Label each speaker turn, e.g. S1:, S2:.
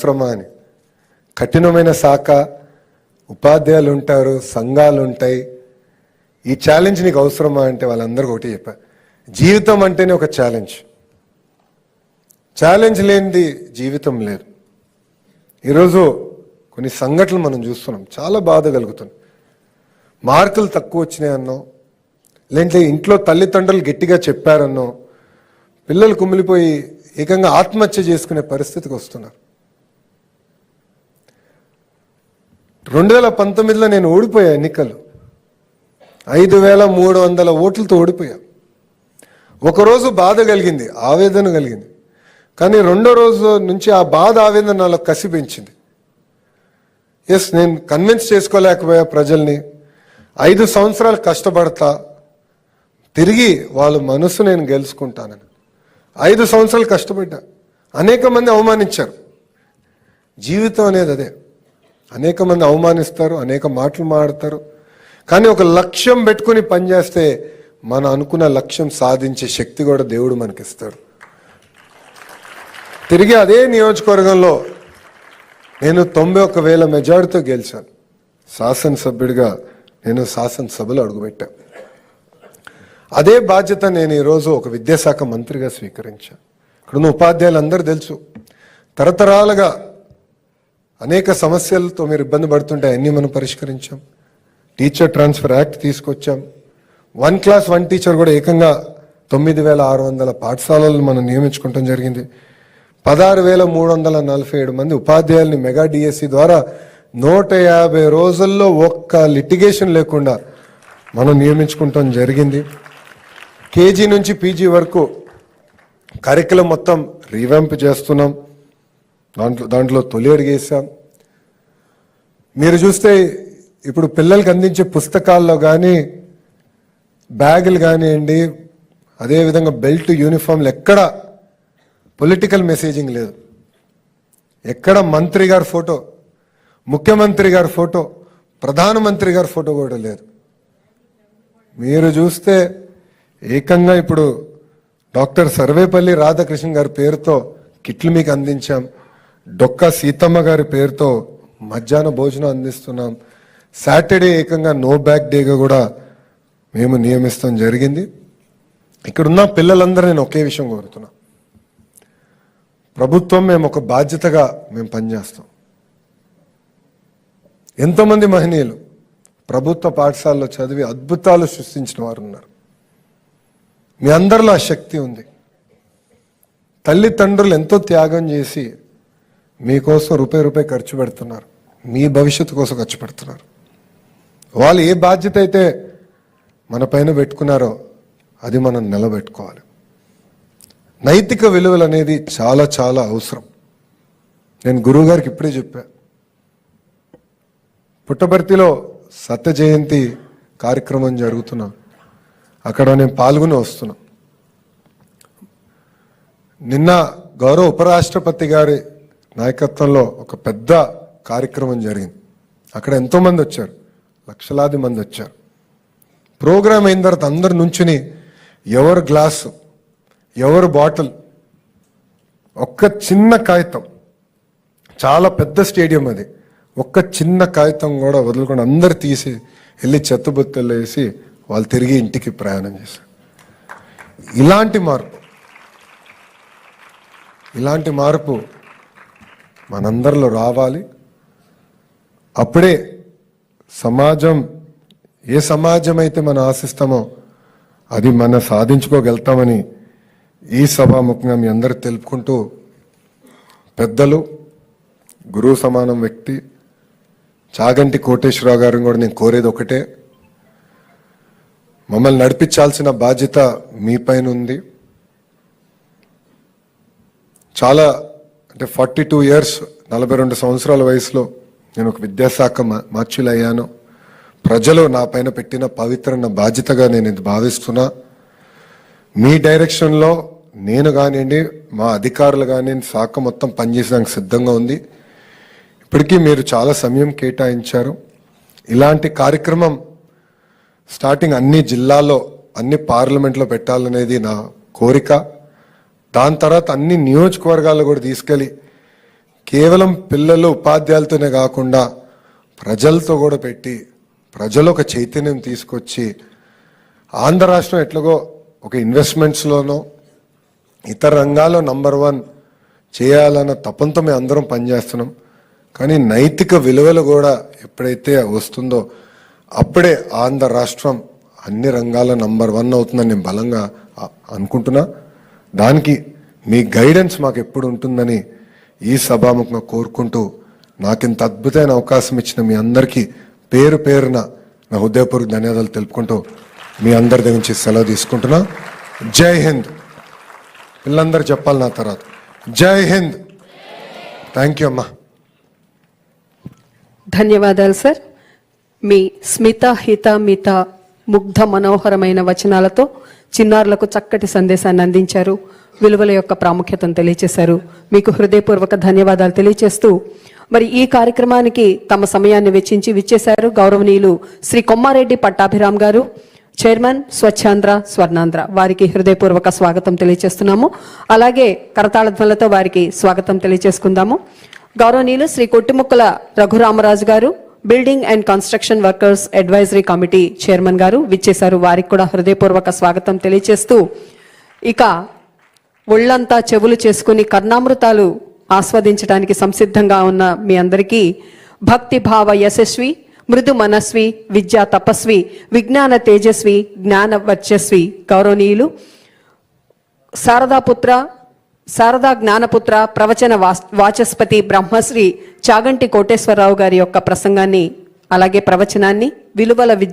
S1: అవసరమా అని. కఠినమైన శాఖ, ఉపాధ్యాయులు ఉంటారు, సంఘాలు ఉంటాయి. ఈ ఛాలెంజ్ నీకు అవసరమా అంటే వాళ్ళందరికీ ఒకటి చెప్పా, జీవితం అంటేనే ఒక ఛాలెంజ్. ఛాలెంజ్ లేనిది జీవితం లేదు. ఈరోజు కొన్ని సంఘటనలు మనం చూస్తున్నాం, చాలా బాధ కలుగుతుంది. మార్కులు తక్కువ వచ్చినాయన్నో, లేదంటే ఇంట్లో తల్లిదండ్రులు గట్టిగా చెప్పారన్నో పిల్లలు కుమిలిపోయి ఏకంగా ఆత్మహత్య చేసుకునే పరిస్థితికి వస్తున్నారు. 2019లో నేను ఓడిపోయా ఎన్నికలు, 5300 ఓట్లతో ఓడిపోయా. ఒకరోజు బాధ కలిగింది, ఆవేదన కలిగింది. కానీ రెండో రోజు నుంచి ఆ బాధ, ఆవేదన నాలో కసి పెంచింది. నేను కన్విన్స్ చేసుకోలేకపోయా ప్రజల్ని. 5 సంవత్సరాలు కష్టపడతా, తిరిగి వాళ్ళ మనసు నేను గెలుచుకుంటానని 5 సంవత్సరాలు కష్టపడ్డా. అనేక మంది అవమానించారు. జీవితం అనేది అదే, అనేక మంది అవమానిస్తారు, అనేక మాటలు మాడతారు. కానీ ఒక లక్ష్యం పెట్టుకుని పనిచేస్తే మనం అనుకున్న లక్ష్యం సాధించే శక్తి కూడా దేవుడు మనకిస్తాడు. తిరిగి అదే నియోజకవర్గంలో నేను 91,000 మెజారిటీతో గెలిచాను. శాసనసభ్యుడిగా నేను శాసనసభలో అడుగుపెట్టా. అదే బాధ్యత నేను ఈరోజు ఒక విద్యాశాఖ మంత్రిగా స్వీకరించాను. ఇక్కడున్న ఉపాధ్యాయులందరూ తెలుసు, తరతరాలుగా అనేక సమస్యలతో మీరు ఇబ్బంది పడుతుంటే అన్నీ మనం పరిష్కరించాం. టీచర్ ట్రాన్స్ఫర్ యాక్ట్ తీసుకొచ్చాం. 1 క్లాస్ 1 టీచర్ కూడా ఏకంగా 9,600 పాఠశాలలు మనం నియమించుకోవటం జరిగింది. 16,347 మంది ఉపాధ్యాయుల్ని మెగా డిఎస్సి ద్వారా 150 రోజుల్లో ఒక్క లిటిగేషన్ లేకుండా మనం నియమించుకుంటాం జరిగింది. కేజీ నుంచి పీజీ వరకు కరికులం మొత్తం రీవ్యాంప్ చేస్తున్నాం. దాంట్లో తొలి అడిగేసాం. మీరు చూస్తే ఇప్పుడు పిల్లలకి అందించే పుస్తకాల్లో కానీ, బ్యాగులు కానివ్వండి, అదేవిధంగా బెల్ట్, యూనిఫామ్లు ఎక్కడ పొలిటికల్ మెసేజింగ్ లేదు. ఎక్కడ మంత్రి గారి ఫోటో, ముఖ్యమంత్రి గారి ఫోటో, ప్రధానమంత్రి గారి ఫోటో కూడా లేదు. మీరు చూస్తే ఏకంగా ఇప్పుడు డాక్టర్ సర్వేపల్లి రాధాకృష్ణ గారి పేరుతో కిట్లు మీకు అందించాం. డొక్కా సీతమ్మ గారి పేరుతో మధ్యాహ్న భోజనం అందిస్తున్నాం. సాటర్డే ఏకంగా నో బ్యాగ్ డేగా కూడా మేము నియమిస్తాం జరిగింది. ఇక్కడున్న పిల్లలందరూ నేను ఒకే విషయం కోరుతున్నా, ప్రభుత్వం మేము ఒక బాధ్యతగా మేము పనిచేస్తాం. ఎంతోమంది మహనీయులు ప్రభుత్వ పాఠశాలలో చదివి అద్భుతాలు సృష్టించిన వారు ఉన్నారు. మీ అందరిలో ఆ శక్తి ఉంది. తల్లిదండ్రులు ఎంతో త్యాగం చేసి మీకోసం రూపాయి ఖర్చు పెడుతున్నారు, మీ భవిష్యత్తు కోసం ఖర్చు పెడుతున్నారు. వాళ్ళు ఏ బాధ్యత అయితే మన పైన పెట్టుకున్నారో అది మనం నిలబెట్టుకోవాలి. నైతిక విలువలు అనేది చాలా చాలా అవసరం. నేను గురువు గారికి ఇప్పుడే చెప్పా, పుట్టపర్తిలో సత్య జయంతి కార్యక్రమం జరుగుతున్నా, అక్కడ నేను పాల్గొని వస్తున్నా. నిన్న గౌరవ ఉపరాష్ట్రపతి గారి నాయకత్వంలో ఒక పెద్ద కార్యక్రమం జరిగింది. అక్కడ ఎంతోమంది వచ్చారు, లక్షలాది మంది వచ్చారు. ప్రోగ్రాం అయిన తర్వాత అందరు నుంచుని ఎవరు గ్లాసు, ఎవరు బాటిల్, ఒక్క చిన్న కాగితం, చాలా పెద్ద స్టేడియం అది, ఒక్క చిన్న కాగితం కూడా వదులుకొని అందరు తీసి వెళ్ళి చెత్తబుత్తలు వేసి వాళ్ళు తిరిగి ఇంటికి ప్రయాణం చేశారు. ఇలాంటి మార్పు మనందరిలో రావాలి. అప్పుడే సమాజం, ఏ సమాజం అయితే మనం ఆశిస్తామో అది మనం సాధించుకోగలుగుతామని ఈ సభాముఖంగా మీ అందరూ తెలుపుకుంటూ, పెద్దలు, గురువు సమానం వ్యక్తి చాగంటి కోటేశ్వరరావు గారిని కూడా నేను కోరేది ఒకటే, మమ్మల్ని నడిపించాల్సిన బాధ్యత మీ పైన ఉంది. చాలా అంటే 42 ఇయర్స్, 42 సంవత్సరాల వయసులో నేను ఒక విద్యాశాఖ మార్చులయ్యాను. ప్రజలు నా పైన పెట్టిన పవిత్రమైన బాధ్యతగా నేను ఇది భావిస్తున్నా. మీ డైరెక్షన్లో నేను కానివ్వండి, మా అధికారులు కానివ్వండి, శాఖ మొత్తం పనిచేసడానికి సిద్ధంగా ఉంది. ఇప్పటికీ మీరు చాలా సమయం కేటాయించారు. ఇలాంటి కార్యక్రమం స్టార్టింగ్ అన్ని జిల్లాల్లో, అన్ని పార్లమెంట్లో పెట్టాలనేది నా కోరిక. దాని తర్వాత అన్ని నియోజకవర్గాల్లో కూడా తీసుకెళ్ళి కేవలం పిల్లలు ఉపాధ్యాయులతోనే కాకుండా ప్రజలతో కూడా పెట్టి ప్రజలు ఒక చైతన్యం తీసుకొచ్చి ఆంధ్ర రాష్ట్రం ఎట్లాగో ఒక ఇన్వెస్ట్మెంట్స్లోనో ఇతర రంగాల్లో నంబర్ 1 చేయాలన్న తపంతో మేము అందరం పనిచేస్తున్నాం. కానీ నైతిక విలువలు కూడా ఎప్పుడైతే వస్తుందో అప్పుడే ఆంధ్ర రాష్ట్రం అన్ని రంగాల్లో నంబర్ 1 అవుతుందని నేను బలంగా అనుకుంటున్నా. దానికి మీ గైడెన్స్ మాకు ఎప్పుడు ఉంటుందని ఈ సభాముఖంగా కోరుకుంటూ నాకింత అద్భుతమైన అవకాశం ఇచ్చిన మీ అందరికీ పేరు పేరున నా హృదయపూర్వక ధన్యవాదాలు తెలుపుకుంటూ మీ అందరి దగ్గర నుంచి సెలవు తీసుకుంటున్నా. జై హింద్. పిల్లలందరూ చెప్పాలి నా తర్వాత జై హింద్. థ్యాంక్ యూ అమ్మా.
S2: ధన్యవాదాలు సార్. మీ స్మిత హిత మిత ముగ్ధ మనోహరమైన వచనాలతో చిన్నారులకు చక్కటి సందేశాన్ని అందించారు. విలువల యొక్క ప్రాముఖ్యతను తెలియజేశారు. మీకు హృదయపూర్వక ధన్యవాదాలు తెలియజేస్తూ మరి ఈ కార్యక్రమానికి తమ సమయాన్ని వెచ్చించి విచ్చేశారు గౌరవనీయులు శ్రీ కొమ్మారెడ్డి పట్టాభిరామ్ గారు, చైర్మన్ స్వచ్ఛాంధ్ర స్వర్ణాంధ్ర. వారికి హృదయపూర్వక స్వాగతం తెలియజేస్తున్నాము. అలాగే కరతాళ ధ్వనులతో వారికి స్వాగతం తెలియజేసుకుందాము. గౌరవనీయులు శ్రీ కొట్టిముక్కల రఘురామరాజు గారు, building and construction workers advisory committee chairman గారు విచ్చేశారు. వారికి కూడా హృదయపూర్వక స్వాగతం తెలియజేస్తూ ఇక ఒళ్ళంతా చెవులు చేసుకుని కర్ణామృతాలు ఆస్వాదించడానికి సంసిద్ధంగా ఉన్న మీ అందరికీ భక్తి భావ యశస్వి, మృదు మనస్వి, విద్యా తపస్వి, విజ్ఞాన తేజస్వి, జ్ఞాన వర్చస్వి గౌరవనీయులు శారదా జ్ఞానపుత్ర ప్రవచన వాచస్పతి బ్రహ్మశ్రీ చాగంటి కోటేశ్వరరావు గారి యొక్క ప్రసంగాన్ని అలాగే ప్రవచనాన్ని విలువల విద్య